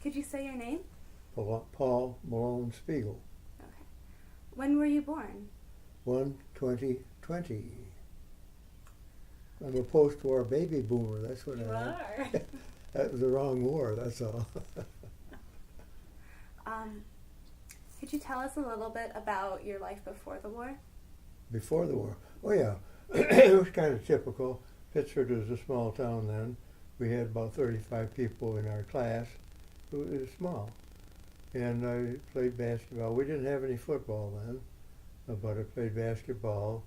Could you say your name? Paul Spiegel. Okay. When were you born? 1/20/20. I'm a post-war baby boomer. That's what You I am. are. That was the wrong war. That's all. Could you tell us a little bit about your life before the war? Before the war. Oh yeah, it was kind of typical. Pittsford was a small town then. We had about 35 people in our class. It was small. And I played basketball. We didn't have any football then, but I played basketball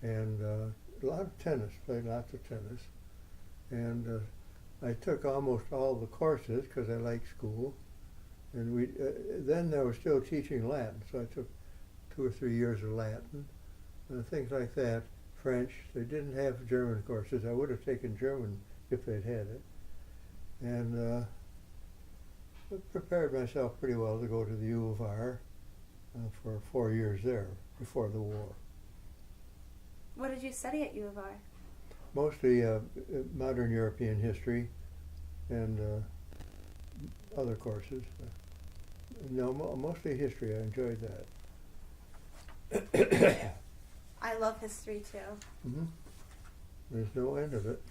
and a lot of tennis, played lots of tennis. And I took almost all the courses because I liked school. And then I was still teaching Latin, so I took 2 or 3 years of Latin, things like that. French. They didn't have German courses. I would have taken German if they'd had it. And I prepared myself pretty well to go to the U of R for 4 years there before the war. What did you study at U of R? Mostly modern European history and other courses. No, mostly history. I enjoyed that. I love history too. Mm-hmm. There's no end of it.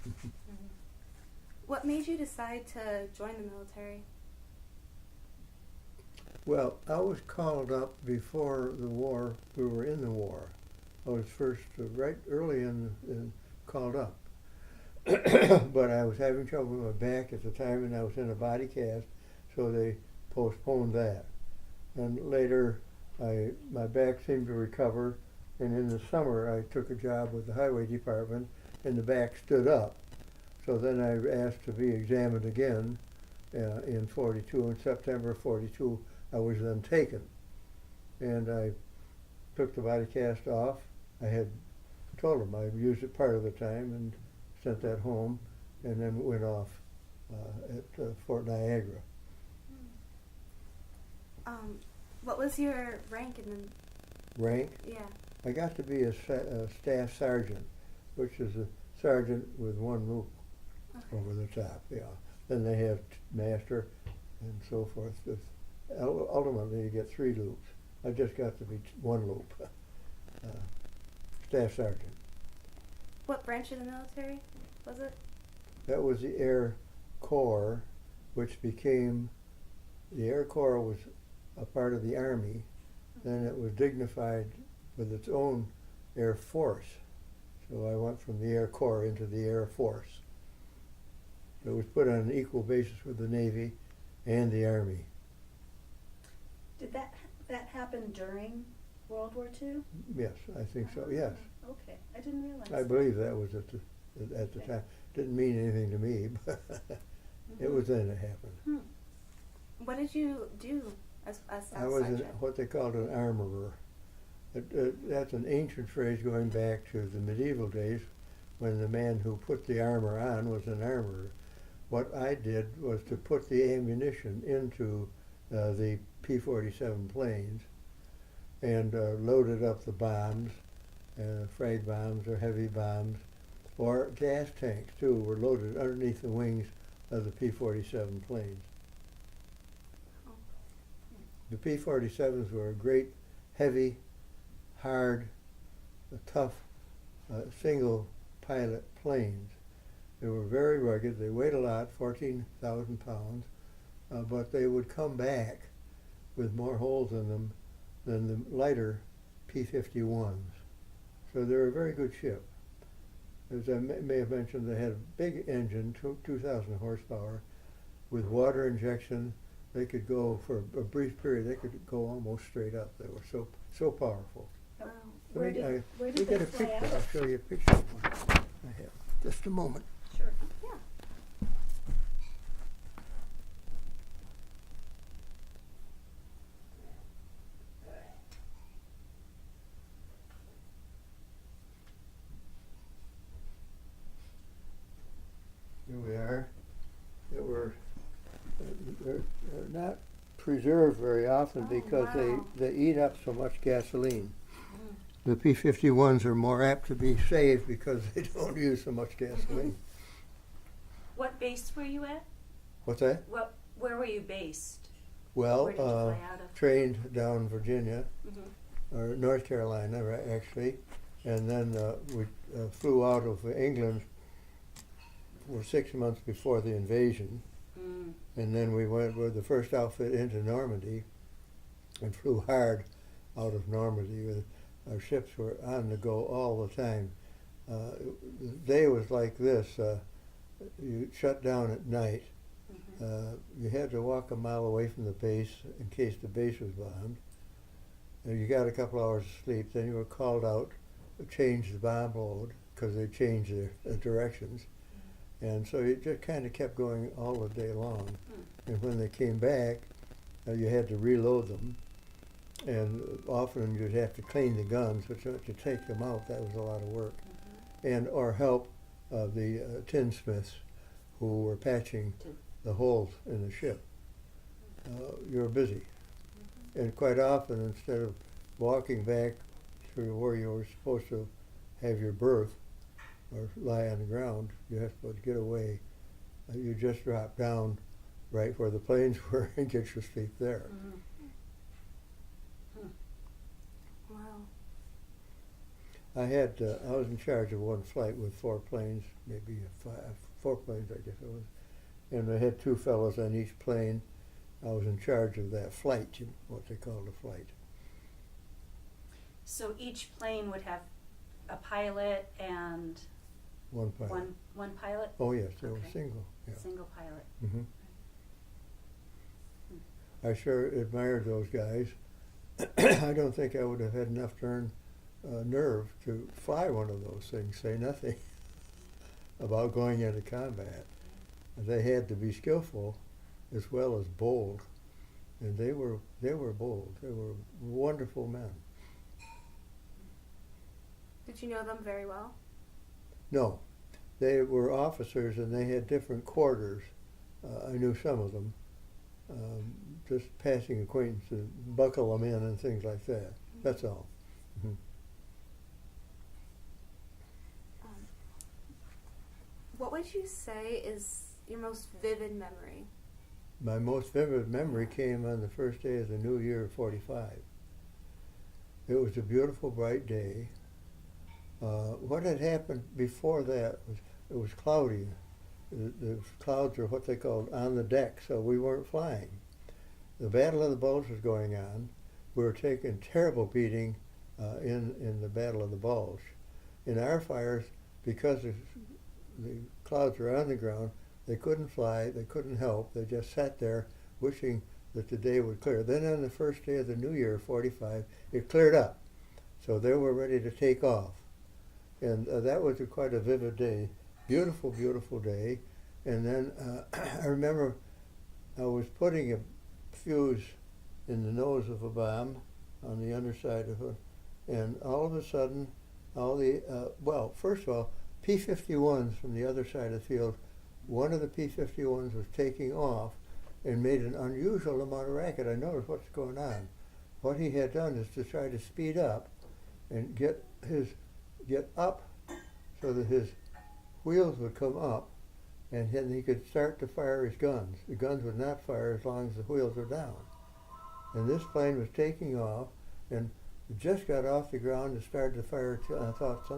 What made you decide to join the military? Well, I was called up before the war. We were in the war. I was first right early in called up. But I was having trouble with my back at the time, and I was in a body cast, so they postponed that. And later, my back seemed to recover, and in the summer I took a job with the highway department, and the back stood up. So then I asked to be examined again in 42. In September 42, I was then taken. And I took the body cast off. I had told them I used it part of the time and sent that home, and then went off at Fort Niagara. What was your rank in the... Rank? Yeah. I got to be a staff sergeant, which is a sergeant with one loop over the top. Yeah. Then they have master and so forth. Ultimately, you get 3 loops. I just got to be 1 loop. Staff sergeant. What branch of the military was it? That was the Air Corps, which became, the Air Corps was a part of the Army. Then it was dignified with its own Air Force. So I went from the Air Corps into the Air Force. It was put on an equal basis with the Navy and the Army. Did that happen during World War II? Yes, I think so, yes. Okay, I didn't realize. I believe that was at the time. Didn't mean anything to me, but it was then it happened. What did you do as staff I was sergeant? what they called an armorer. That's an ancient phrase going back to the medieval days when the man who put the armor on was an armorer. What I did was to put the ammunition into the P-47 planes and loaded up the bombs, frag bombs or heavy bombs, or gas tanks too were loaded underneath the wings of the P-47 planes. The P-47s were great, heavy, hard, tough, single pilot planes. They were very rugged. They weighed a lot, 14,000 pounds, but they would come back with more holes in them than the lighter P-51s. So they're a very good ship. As I may have mentioned, they had a big engine, 2,000 horsepower, with water injection. They could go, for a brief period, they could go almost straight up. They were so powerful. Wow. Where did we they get a fly picture. out? I'll show you a picture of one. I have just a moment. Sure. Yeah. Here we are. They're not preserved very often because wow. they eat up so much gasoline. The P-51s are more apt to be saved because they don't use so much gasoline. What base were you at? What's that? What Where were you based? Well, Where did you fly out of? trained down Virginia, Mm-hmm. or North Carolina, right, actually, and then we flew out of England for 6 months before the invasion, and then we went with the first outfit into Normandy, and flew hard out of Normandy. Our ships were on the go all the time. The day was like this. You shut down at night. You had to walk a mile away from the base in case the base was bombed. You got a couple hours of sleep. Then you were called out to change the bomb load because they changed their directions. And so you just kind of kept going all the day long. And when they came back, you had to reload them. And often you'd have to clean the guns, but to take them out, that was a lot of work. And or help the tinsmiths who were patching the holes in the ship. You were busy. And quite often, instead of walking back to where you were supposed to have your berth or lie on the ground, you have to get away. You just drop down right where the planes were and get your sleep there. Wow. I was in charge of one flight with 4 planes, maybe 4 planes, I guess it was. And I had 2 fellows on each plane. I was in charge of that flight, what they called a flight. So each plane would have a pilot and One pilot. one pilot? Oh yes, they were Okay. single. Yeah. Single pilot. Hmm. I sure admired those guys. I don't think I would have had enough nerve to fly one of those things, say nothing about going into combat. They had to be skillful as well as bold, and they were bold. They were wonderful men. Did you know them very well? No, they were officers and they had different quarters. I knew some of them, just passing acquaintances, buckle them in and things like that. That's all. Mm-hmm. What would you say is your most vivid memory? My most vivid memory came on the first day of the new year of '45. It was a beautiful, bright day. What had happened before that was it was cloudy. The clouds are what they called on the deck, so we weren't flying. The Battle of the Bulge was going on. We were taking terrible beating in the Battle of the Bulge. In our fires, because the clouds were on the ground, they couldn't fly, they couldn't help, they just sat there wishing that the day would clear. Then on the first day of the new year, '45, it cleared up. So they were ready to take off. And that was quite a vivid day. Beautiful, beautiful day. And then I remember I was putting a fuse in the nose of a bomb on the underside of it. And all of a sudden, first of all, P-51s from the other side of the field, one of the P-51s was taking off and made an unusual amount of racket. I noticed what's going on. What he had done is to try to speed up and get up so that his wheels would come up, and then he could start to fire his guns. The guns would not fire as long as the wheels were down. And this plane was taking off, and it just got off the ground and started to fire. I thought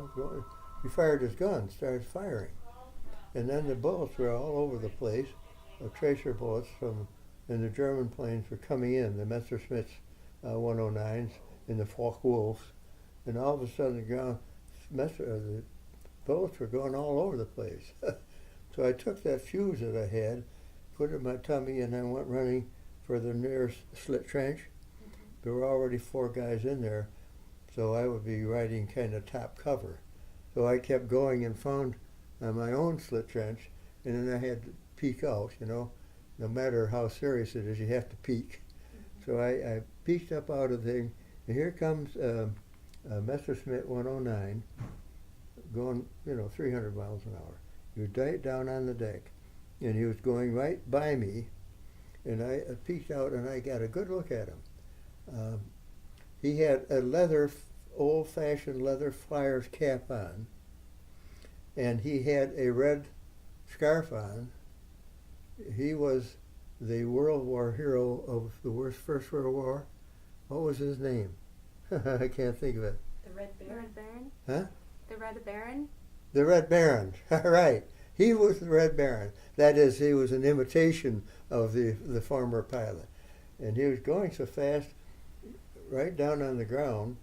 he fired his gun, started firing. And then the bullets were all over the place, tracer bullets and the German planes were coming in, the Messerschmitt 109s and the Focke-Wulfs, and all of a sudden the bullets were going all over the place. So I took that fuse that I had, put it in my tummy, and then went running for the nearest slit trench. There were already 4 guys in there, so I would be riding kind of top cover. So I kept going and found my own slit trench, and then I had to peek out, no matter how serious it is, you have to peek. So I peeked up out of the thing, and here comes a Messerschmitt 109 going, 300 miles an hour. He was down on the deck, and he was going right by me, and I peeked out, and I got a good look at him. He had a old-fashioned leather flyer's cap on, and he had a red scarf on. He was the World War hero of the First World War. What was his name? I can't think of it. The Red The Baron? Red Baron? Huh? The Red Baron? The Red Baron. Right. He was the Red Baron. That is, he was an imitation of the former pilot. And he was going so fast, right down on the ground,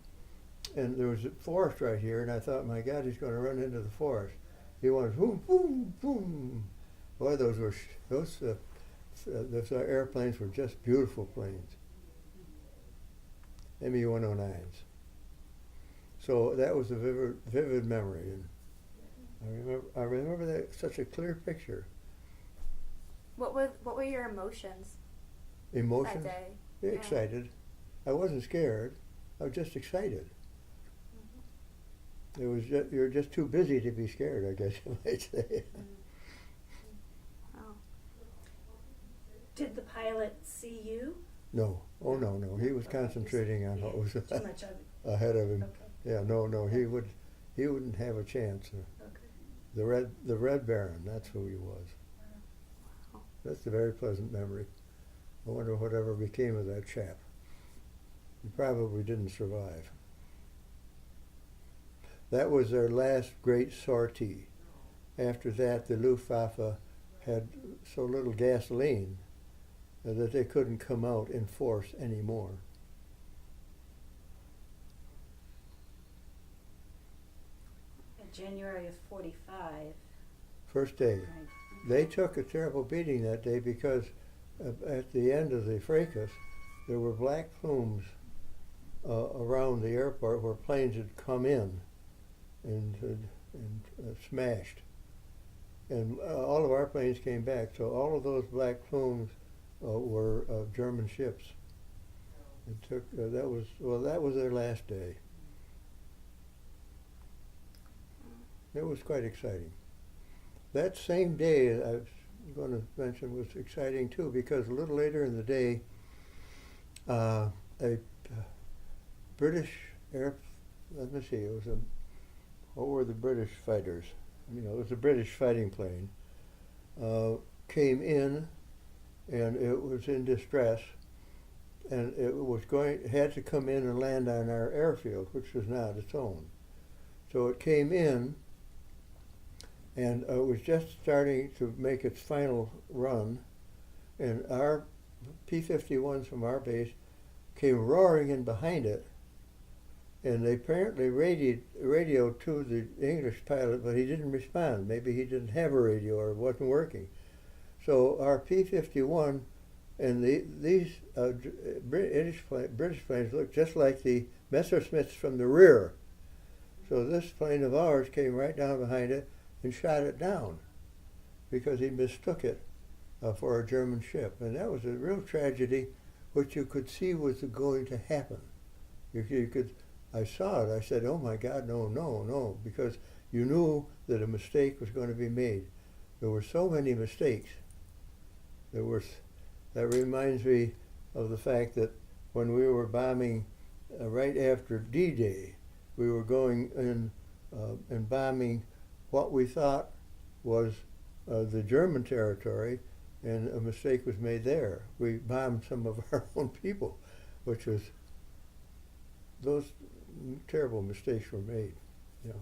and there was a forest right here, and I thought, my God, he's going to run into the forest. He went boom, boom, boom. Boy, those airplanes were just beautiful planes. ME-109s. So that was a vivid memory, and I remember that such a clear picture. What were your emotions Emotions? that day? Excited. I wasn't scared. I was just excited. It was you're just too busy to be scared, I guess you might say. Oh. Did the pilot see you? No. Oh no. He was concentrating on what was Too much of it. ahead of him. Okay. Yeah. No. He wouldn't have a chance. Okay. The Red Baron. That's who he was. Wow. That's a very pleasant memory. I wonder whatever became of that chap. He probably didn't survive. That was their last great sortie. After that, the Luftwaffe had so little gasoline that they couldn't come out in force anymore. In January of 45. First day. Right. They took a terrible beating that day because at the end of the fracas, there were black plumes around the airport where planes had come in and smashed. And all of our planes came back, so all of those black plumes were German ships. It took that was their last day. It was quite exciting. That same day, I was going to mention, was exciting too, because a little later in the day, a British let me see, what were the British fighters? It was a British fighting plane, came in, and it was in distress, and it had to come in and land on our airfield, which was not its own. So it came in, and it was just starting to make its final run, and our P-51s from our base came roaring in behind it, and they apparently radioed to the English pilot, but he didn't respond. Maybe he didn't have a radio or it wasn't working. So our P-51 and these British planes looked just like the Messerschmitts from the rear. So this plane of ours came right down behind it and shot it down because he mistook it for a German ship. And that was a real tragedy, which you could see was going to happen. I saw it. I said, oh my God, no, because you knew that a mistake was going to be made. There were so many mistakes. That reminds me of the fact that when we were bombing right after D-Day, we were going in and bombing what we thought was the German territory, and a mistake was made there. We bombed some of our own people, which was, those terrible mistakes were made. Yeah.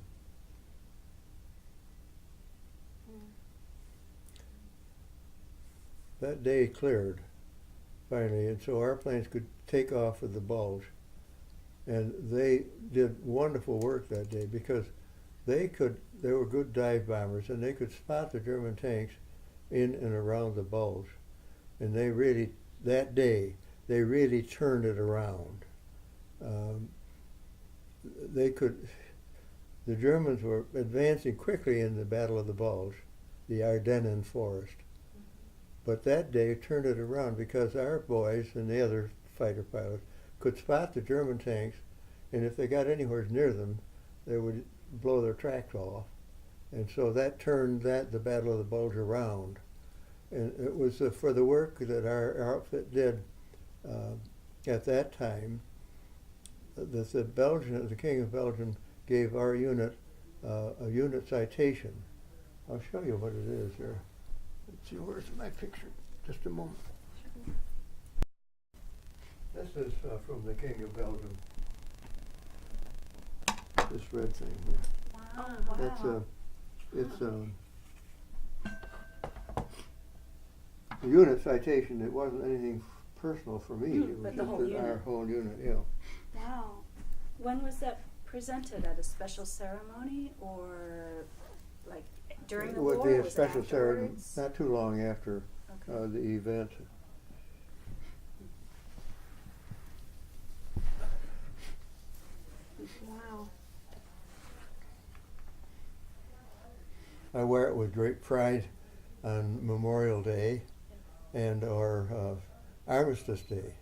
That day cleared, finally, and so our planes could take off with the bulge. And they did wonderful work that day because they were good dive bombers, and they could spot the German tanks in and around the bulge. And that day, they really turned it around. The Germans were advancing quickly in the Battle of the Bulge, the Ardennen Forest. But that day turned it around because our boys and the other fighter pilots could spot the German tanks, and if they got anywhere near them, they would blow their tracks off. And so that turned the Battle of the Bulge around. And it was for the work that our outfit did at that time that the King of Belgium gave our unit a unit citation. I'll show you what it is here. Let's see, where's my picture? Just a moment. This is from the King of Belgium. This red thing here. Wow. wow. That's it's a unit citation. It wasn't anything personal for me. It was But the just whole that unit. our whole unit, yeah. Wow. When was that presented? At a special ceremony or like during It the would war? be or a was it special ceremony, afterwards? not too long after Okay. the event. Wow. I wear it with great pride on Memorial Day and or Armistice Day,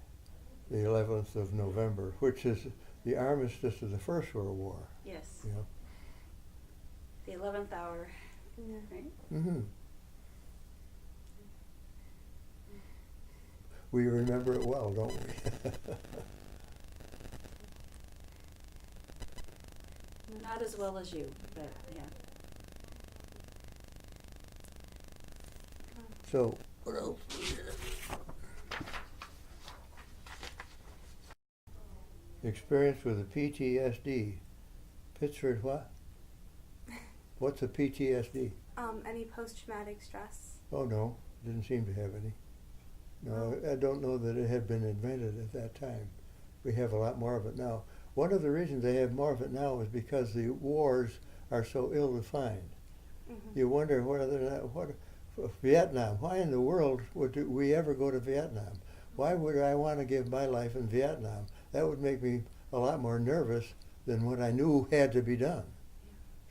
the 11th of November, which is the armistice of the First World War. Yes. You know? The 11th hour, Yeah. right? Mm-hmm. We remember it well, don't we? Not as well as you, but yeah. So, what else? Experience with a PTSD. Pittsford what? What's a PTSD? Any post-traumatic stress? Oh no, didn't seem to have any. No, I don't know that it had been invented at that time. We have a lot more of it now. One of the reasons they have more of it now is because the wars are so ill-defined. Mm-hmm. You wonder what Vietnam. Why in the world would we ever go to Vietnam? Why would I want to give my life in Vietnam? That would make me a lot more nervous than what I knew had to be done.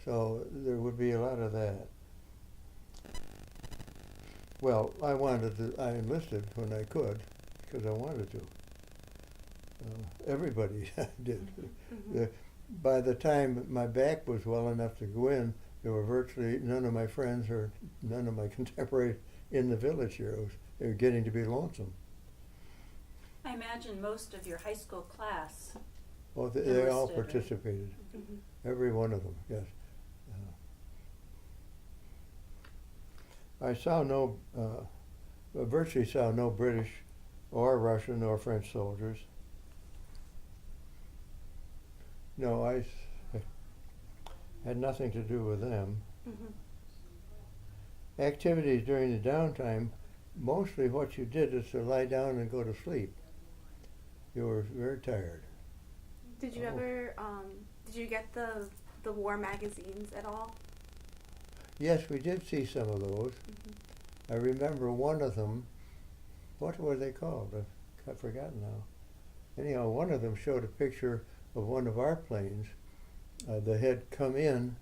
So there would be a lot of that. Well, I enlisted when I could because I wanted to. Everybody did. Mm-hmm. By the time my back was well enough to go in, there were virtually none of my friends or none of my contemporaries in the village here. They were getting to be lonesome. I imagine most of your high school class. Well, they all Enlisted, right? participated. Mm-hmm. Every one of them, yes. I saw virtually saw no British or Russian or French soldiers. No, I had nothing to do with them. Mm-hmm. Activities during the downtime, mostly what you did is to lie down and go to sleep. You were very tired. Did you ever, did you get the war magazines at all? Yes, we did see some of those. Mm-hmm. I remember one of them. What were they called? I've forgotten now. Anyhow, one of them showed a picture of one of our planes that had come in.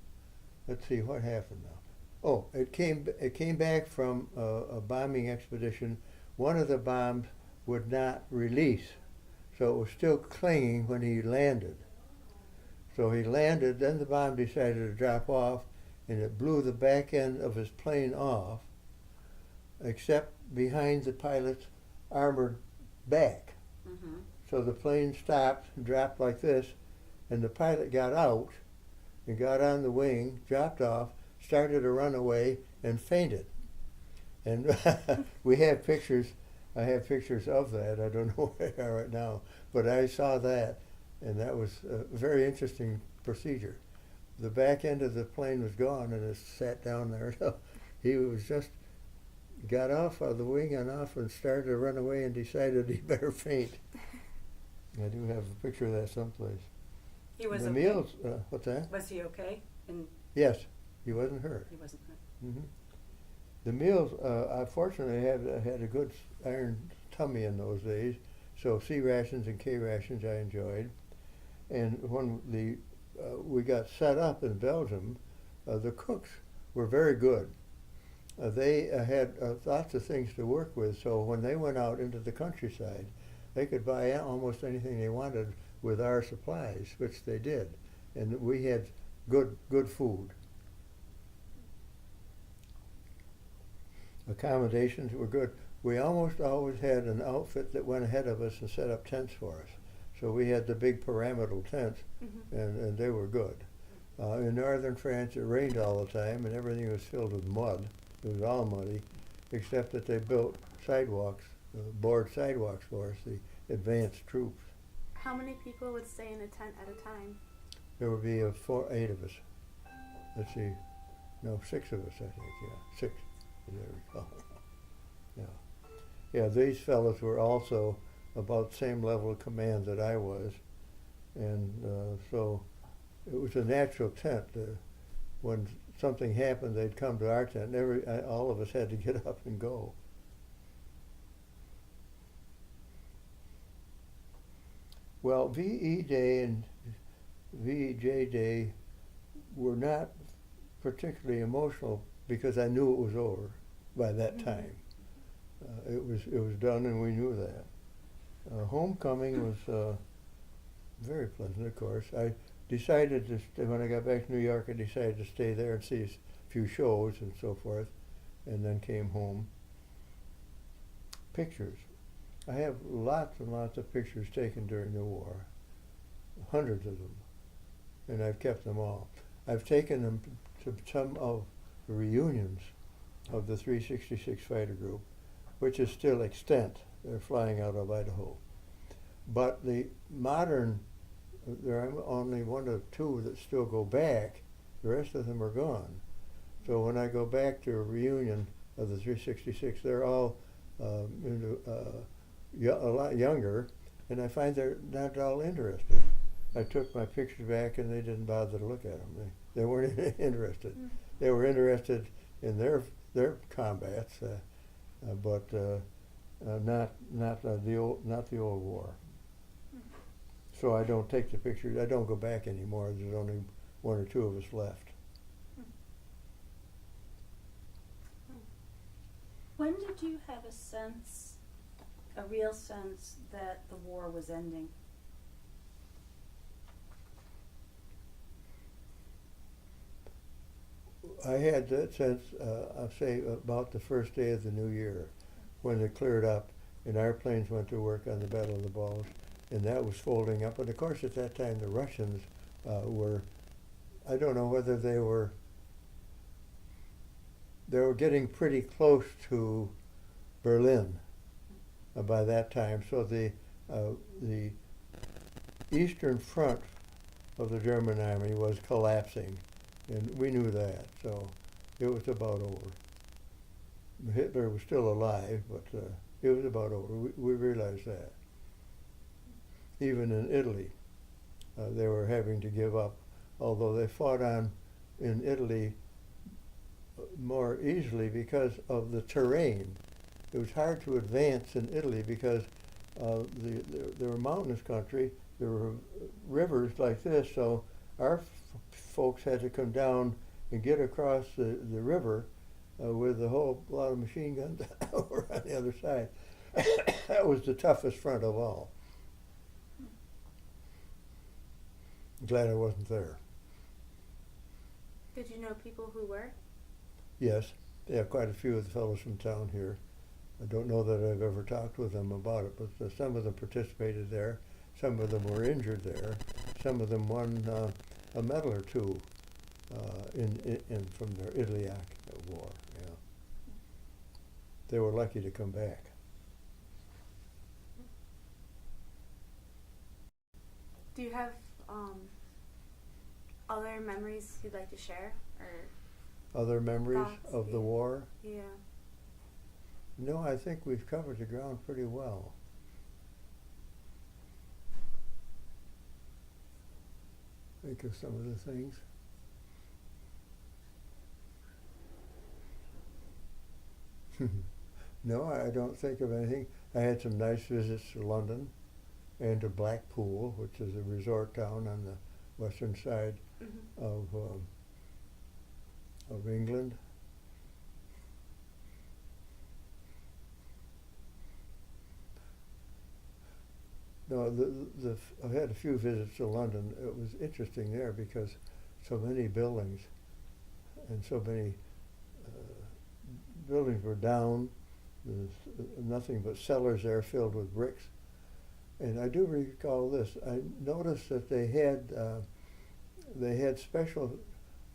Let's see what happened now. Oh, it came back from a bombing expedition. One of the bombs would not release, so it was still clinging when he landed. So he landed, then the bomb decided to drop off, and it blew the back end of his plane off, except behind the pilot's armored back. Mm-hmm. So the plane stopped and dropped like this, and the pilot got out and got on the wing, dropped off, started to run away, and fainted. And we have pictures. I have pictures of that. I don't know where they are right now, but I saw that, and that was a very interesting procedure. The back end of the plane was gone, and it sat down there. So he was just got off of the wing and off and started to run away and decided he better faint. I do have a picture of that someplace. He was the okay. meals, what's that? Was he okay? And Yes, he wasn't hurt. he wasn't hurt. Hmm. The meals, I fortunately had a good iron tummy in those days, so C rations and K rations I enjoyed. And when we got set up in Belgium, the cooks were very good. They had lots of things to work with, so when they went out into the countryside, they could buy almost anything they wanted with our supplies, which they did. And we had good food. Accommodations were good. We almost always had an outfit that went ahead of us and set up tents for us. So we had the big pyramidal tents, Mm-hmm. and they were good. In northern France, it rained all the time, and everything was filled with mud. It was all muddy, except that they built sidewalks, board sidewalks for us. The advanced troops. How many people would stay in a tent at a time? There would be 8 of us. Let's see, no, 6 of us, I think, yeah, 6, as I recall. Yeah, these fellows were also about the same level of command that I was, and so it was a natural tent. When something happened, they'd come to our tent, and all of us had to get up and go. Well, VE Day and VJ Day were not particularly emotional because I knew it was over by that time. It was done, and we knew that. Homecoming was very pleasant, of course. I decided when I got back to New York, I decided to stay there and see a few shows and so forth, and then came home. Pictures. I have lots and lots of pictures taken during the war, hundreds of them, and I've kept them all. I've taken them to some of the reunions of the 366 Fighter Group, which is still extant. They're flying out of Idaho. But the modern, there are only 1 or 2 that still go back. The rest of them are gone. So when I go back to a reunion of the 366, they're all a lot younger, and I find they're not all interested. I took my pictures back, and they didn't bother to look at them. They weren't interested. They were interested in their combats, but not the old war. So I don't take the pictures. I don't go back anymore. There's only 1 or 2 of us left. When did you have a real sense that the war was ending? I had that sense, I'll say, about the first day of the new year, when it cleared up and our planes went to work on the Battle of the Bulge, and that was folding up. And of course, at that time, the Russians were, I don't know whether they were getting pretty close to Berlin by that time. So the eastern front of the German army was collapsing, and we knew that, so it was about over. Hitler was still alive, but it was about over. We realized that. Even in Italy, they were having to give up, although they fought on in Italy more easily because of the terrain. It was hard to advance in Italy because they were mountainous country. There were rivers like this, so our folks had to come down and get across the river with a whole lot of machine guns over on the other side. That was the toughest front of all. Glad I wasn't there. Did you know people who were? Yes, yeah, quite a few of the fellows from town here. I don't know that I've ever talked with them about it, but some of them participated there. Some of them were injured there. Some of them won a medal or 2 from their Iliac war. Yeah, they were lucky to come back. Do you have other memories you'd like to share, or Other memories thoughts? of the war? Yeah. No, I think we've covered the ground pretty well. Think of some of the things. No, I don't think of anything. I had some nice visits to London and to Blackpool, which is a resort town on the western side of England. No, I had a few visits to London. It was interesting there because so many buildings and so many buildings were down. There's nothing but cellars there filled with bricks. And I do recall this. I noticed that they had special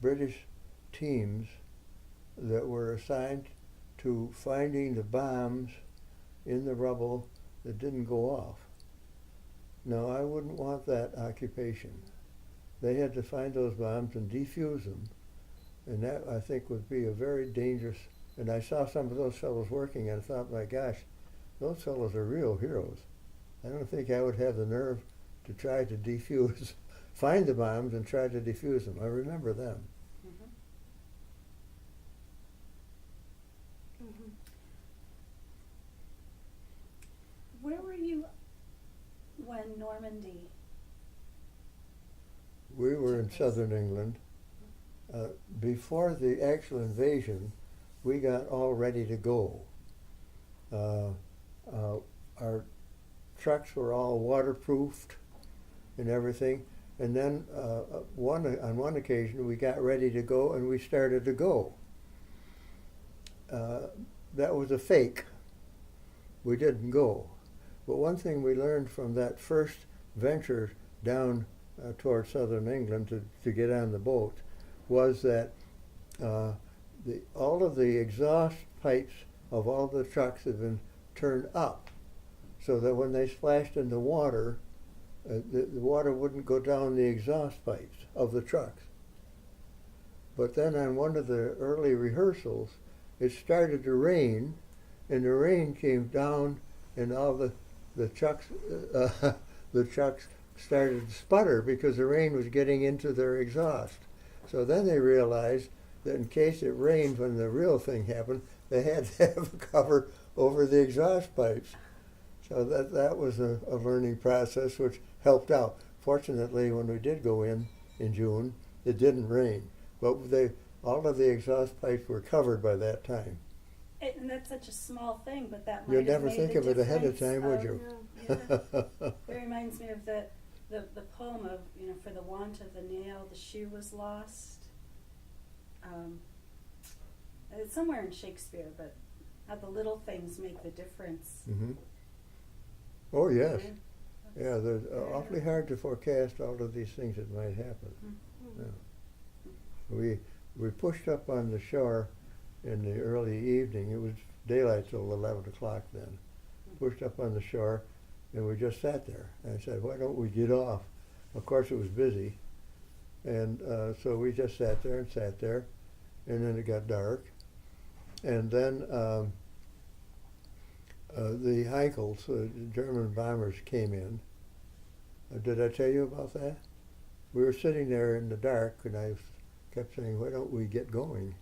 British teams that were assigned to finding the bombs in the rubble that didn't go off. No, I wouldn't want that occupation. They had to find those bombs and defuse them, and that I think would be a very dangerous. And I saw some of those fellows working, and I thought, my gosh, those fellows are real heroes. I don't think I would have the nerve to try to defuse, find the bombs and try to defuse them. I remember them. Mhm. Where were you when Normandy? We were in took place? southern England. Before the actual invasion, we got all ready to go. Our trucks were all waterproofed and everything. And then on one occasion, we got ready to go and we started to go. That was a fake. We didn't go. But one thing we learned from that first venture down towards southern England to get on the boat was that all of the exhaust pipes of all the trucks had been turned up so that when they splashed in the water, the water wouldn't go down the exhaust pipes of the trucks. But then on one of the early rehearsals, it started to rain, and the rain came down, and all the trucks started to sputter because the rain was getting into their exhaust. So then they realized that in case it rained when the real thing happened, they had to have a cover over the exhaust pipes. So that was a learning process which helped out. Fortunately, when we did go in June, it didn't rain. But all of the exhaust pipes were covered by that time. And that's such a small thing, but that might You'd have never made think the of it ahead of difference time, would you? Yeah. It reminds me of the poem of, for the want of the nail, the shoe was lost. It's somewhere in Shakespeare, but how the little things make the difference. Mm-hmm. Oh, yes. Yeah. Yeah, they're awfully hard to forecast all of these things that might happen. Mm-hmm. Yeah. We pushed up on the shore in the early evening. It was daylight till 11 o'clock then. Pushed up on the shore, and we just sat there. And I said, why don't we get off? Of course, it was busy. And so we just sat there, and then it got dark. And then the Heinkels, the German bombers, came in. Did I tell you about that? We were sitting there in the dark, and I kept saying, why don't we get going?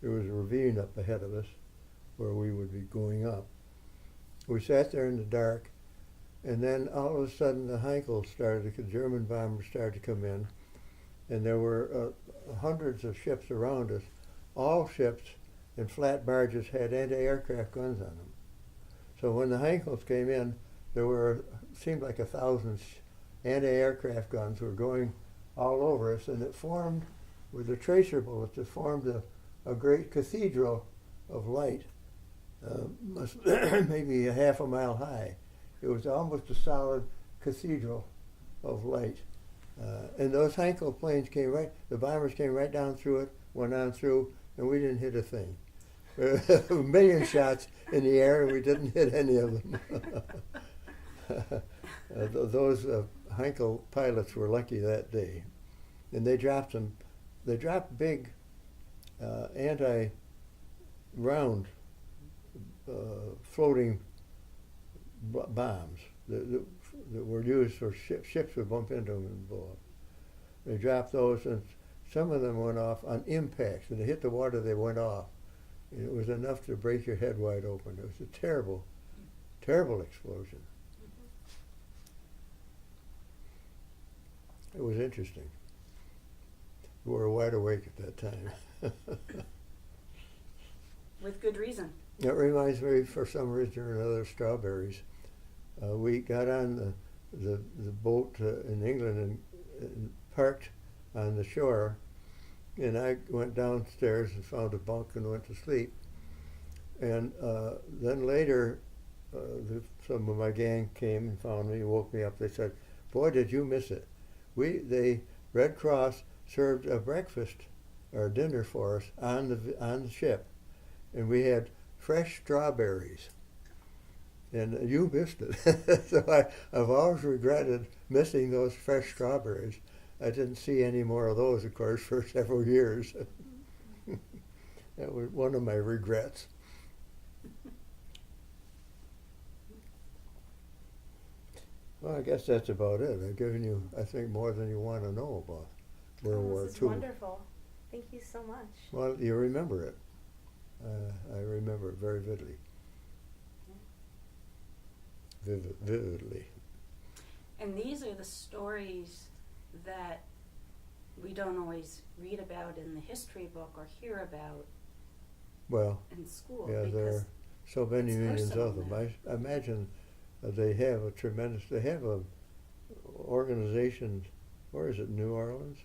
There was a ravine up ahead of us where we would be going up. We sat there in the dark, and then all of a sudden the Heinkels the German bombers started to come in, and there were hundreds of ships around us. All ships and flat barges had anti-aircraft guns on them. So when the Heinkels came in, there seemed like 1,000 anti-aircraft guns were going all over us, and it formed, with the tracer bullets, it formed a great cathedral of light, maybe a half a mile high. It was almost a solid cathedral of light. And those Heinkel planes the bombers came right down through it, went on through, and we didn't hit a thing. A million shots in the air, and we didn't hit any of them. Those Heinkel pilots were lucky that day. And they dropped big anti-round floating bombs that were used for ships would bump into them and blow up. They dropped those, and some of them went off on impacts. When they hit the water, they went off. And it was enough to break your head wide open. It was a terrible, terrible explosion. It was interesting. We were wide awake at that time. With good reason. That reminds me, for some reason or another, strawberries. We got on the boat in England and parked on the shore, and I went downstairs and found a bunk and went to sleep. And then later, some of my gang came and found me and woke me up. They said, "Boy, did you miss it. The Red Cross served a breakfast or dinner for us on the ship, and we had fresh strawberries, And you missed it. So I've always regretted missing those fresh strawberries. I didn't see any more of those, of course, for several years. That was one of my regrets. Well, I guess that's about it. I've given you, I think, more than you want to know about World War This is II. wonderful. Thank you so much. Well, you remember it. I remember it very vividly. Vividly. And these are the stories that we don't always read about in the history book or hear about Well, in school. yeah, there because are so many it's millions personal of them. now. I imagine they have a organization, where is it, New Orleans,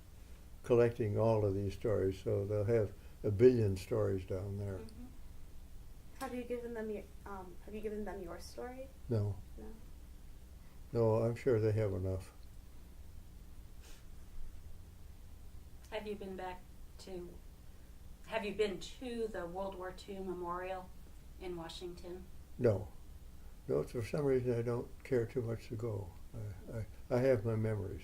collecting all of these stories. So they'll have 1 billion stories down there. Mhm. Have you given them your story? No, No. no, I'm sure they have enough. Have you been to the World War II Memorial in Washington? No, no. For some reason, I don't care too much to go. I have my memories.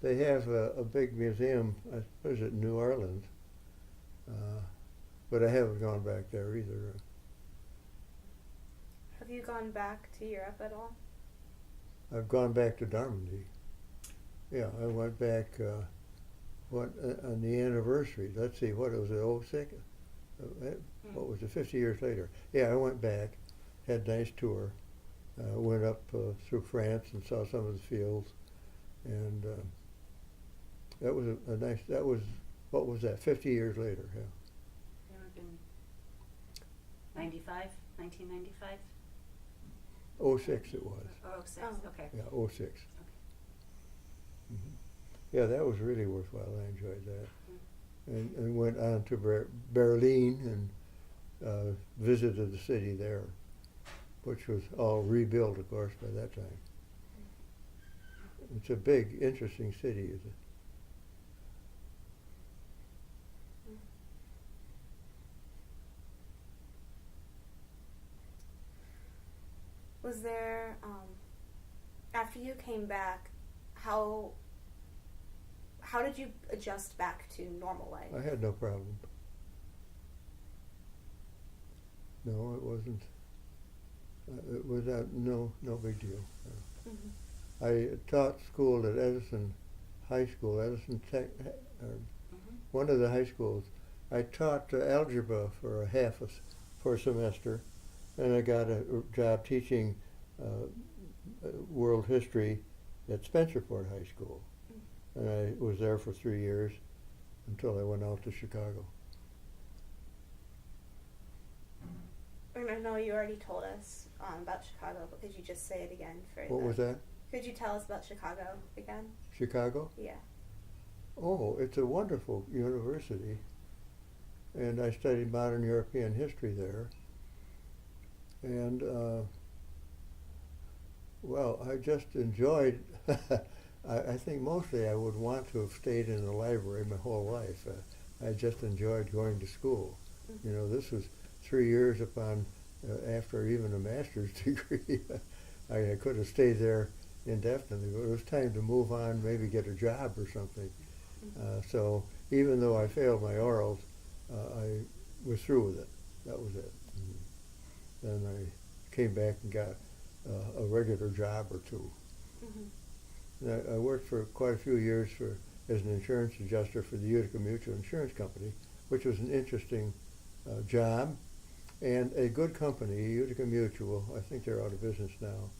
They have a big museum. What is it, New Orleans? But I haven't gone back there either. Have you gone back to Europe at all? I've gone back to Normandy. Yeah, I went back. On the anniversary? Let's see, what was it? '06? What was it? 50 years later. Yeah, I went back. Had a nice tour. Went up through France and saw some of the fields, and that was a nice. That was, what was that? 50 years later. Yeah. That would have been 1995? '06 it was. Oh, 06, Oh. okay. Yeah, '06. Yeah, that was really worthwhile. I enjoyed that. And went on to Berlin and visited the city there, which was all rebuilt, of course, by that time. It's a big, interesting city, is it? Was there, after you came back, how did you adjust back to normal life? I had no problem. No, it wasn't. It was no big deal. Mm-hmm. I taught school at Edison High School, Edison Tech, one of the high schools. I taught algebra for for a semester, and I got a job teaching world history at Spencerport High School. And I was there for 3 years until I went out to Chicago. And I know you already told us about Chicago, but could you just say it again for What was that? Could you tell us about Chicago again? Chicago? Yeah. Oh, it's a wonderful university. And I studied modern European history there. And, well, I just enjoyed, I think mostly I would want to have stayed in the library my whole life. I just enjoyed going to school. Mm-hmm. You know, this was 3 years upon, after even a master's degree. I could have stayed there indefinitely, but it was time to move on, maybe get a job or something. So even though I failed my orals, I was through with it. That was it. Then I came back and got a regular job or two. Mm-hmm. I worked for quite a few years as an insurance adjuster for the Utica Mutual Insurance Company, which was an interesting job and a good company, Utica Mutual. I think they're out of business now.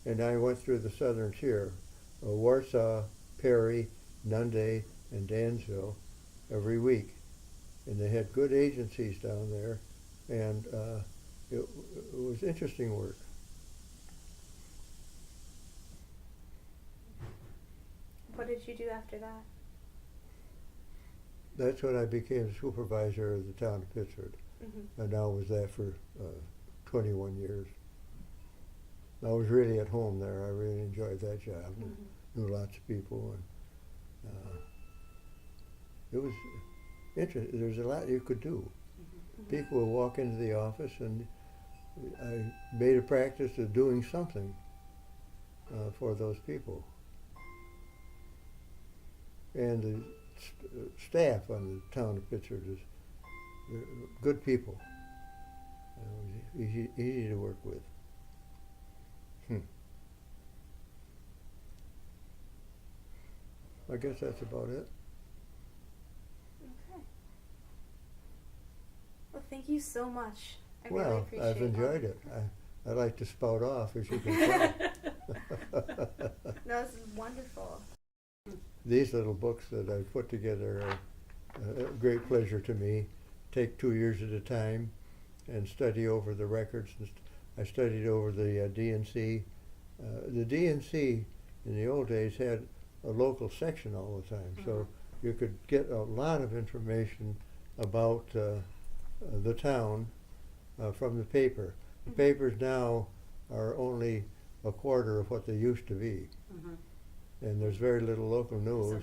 And I went through the southern tier, Warsaw, Perry, Nunde, and Dansville every week. And they had good agencies down there, and it was interesting work. What did you do after that? That's when I became the supervisor of the town of Pittsford. Mm-hmm. And I was there for 21 years. I was really at home there. I really enjoyed that job. Mm-hmm. Knew lots of people, and it was interesting. There's a lot you could do. Mm-hmm. People will walk into the office, and I made a practice of doing something for those people. And the staff on the town of Pittsford is good people. Easy to work with. I guess that's about it. Okay. Well, thank you so much. I really Well, appreciate I've enjoyed it. I like to spout off, as you can tell. No, this is wonderful. These little books that I put together are a great pleasure to me. Take 2 years at a time and study over the records. I studied over the DNC. The DNC in the old days had a local section all the time, so you could get a lot of information about the town from the paper. The papers now are only a quarter of what they used to be. And there's very little local news.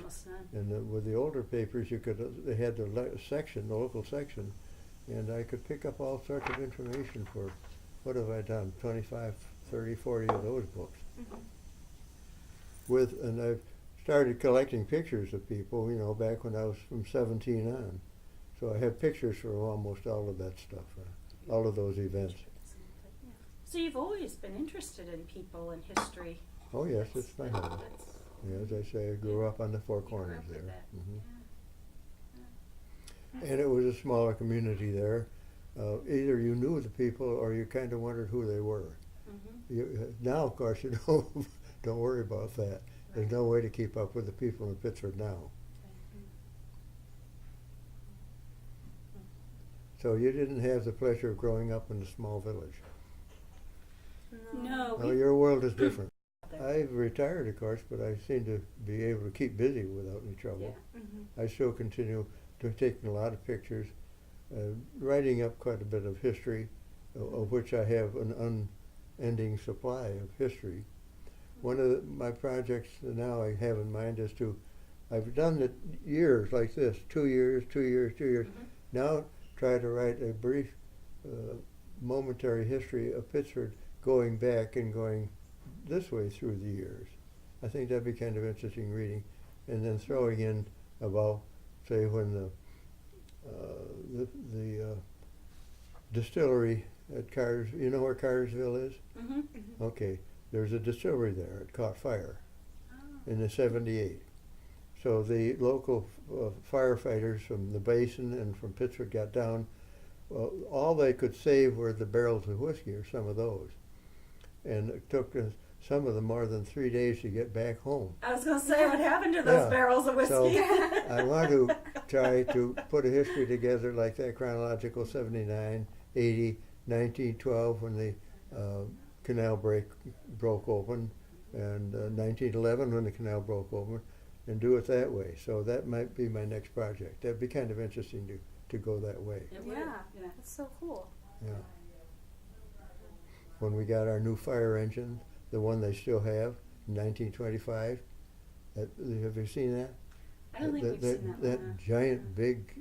And with the older papers, they had the local section, and I could pick up all sorts of information for, what have I done, 25, 30, 40 of those books. And I've started collecting pictures of people, back when I was from 17 on. So I have pictures for almost all of that stuff, all of those events. So you've always been interested in people and history. Oh yes, it's my hobby. Yeah, as I say, I grew up on the Four Corners there. And it was a smaller community there. Either you knew the people or you kind of wondered who they were. Now, of course, you don't worry about that. There's no way to keep up with the people in Pittsford now. So you didn't have the pleasure of growing up in a small village. No. Well, your world is different. I've retired, of course, but I seem to be able to keep busy without any trouble. I still continue to taking a lot of pictures, writing up quite a bit of history, of which I have an unending supply of history. One of my projects now I have in mind is I've done it years like this, 2 years, 2 years, 2 years. Now try to write a brief momentary history of Pittsford going back and going this way through the years. I think that'd be kind of interesting reading. And then throwing in about, say, when the distillery at Carters, you know where Cartersville is? Okay, there's a distillery there. It caught fire in the '78. So the local firefighters from the basin and from Pittsford got down. Well, all they could save were the barrels of whiskey, or some of those. And it took some of them more than 3 days to get back home. I was going to say, what happened to those barrels of whiskey? So I want to try to put a history together like that, chronological, 79, 80, 1912 when the canal broke open, and 1911 when the canal broke open, and do it that way. So that might be my next project. That'd be kind of interesting to go that way. Yeah, that's so cool. Yeah. When we got our new fire engine, the one they still have, in 1925, have you seen that? I don't think we've seen that That one. giant, big,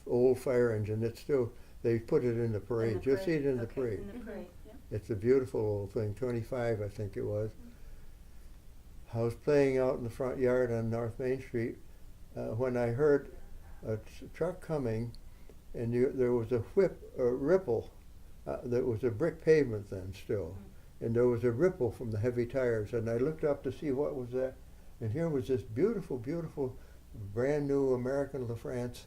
old fire engine. It's still, they put it in the parade. You'll see it in the parade. In the parade, It's a beautiful old thing, 25 I think it was. I was playing out in the front yard on North Main Street when I heard a truck coming, and there was a ripple. There was a brick pavement then still, and there was a ripple from the heavy tires, and I looked up to see what was that, and here was this beautiful, beautiful, brand new American LaFrance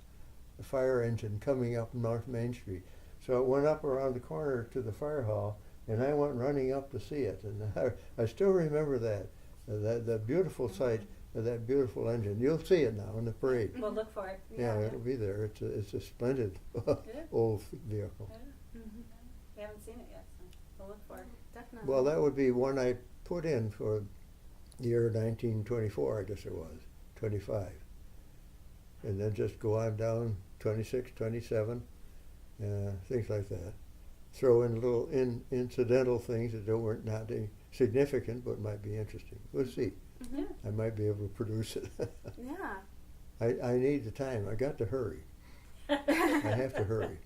fire engine coming up North Main Street. So it went up around the corner to the fire hall, and I went running up to see it, and I still remember that beautiful sight of that beautiful engine. You'll see it now in the parade. We'll look for it. Yeah, it'll be there. It's a splendid old vehicle. We haven't seen it yet, so we'll look for it. Definitely. Well, that would be one I put in for the year 1924, I guess it was, 25. And then just go on down 26, 27, things like that. Throw in little incidental things that weren't not significant but might be interesting. We'll see. I might be able to produce it. Yeah. I need the time. I got to hurry. I have to hurry.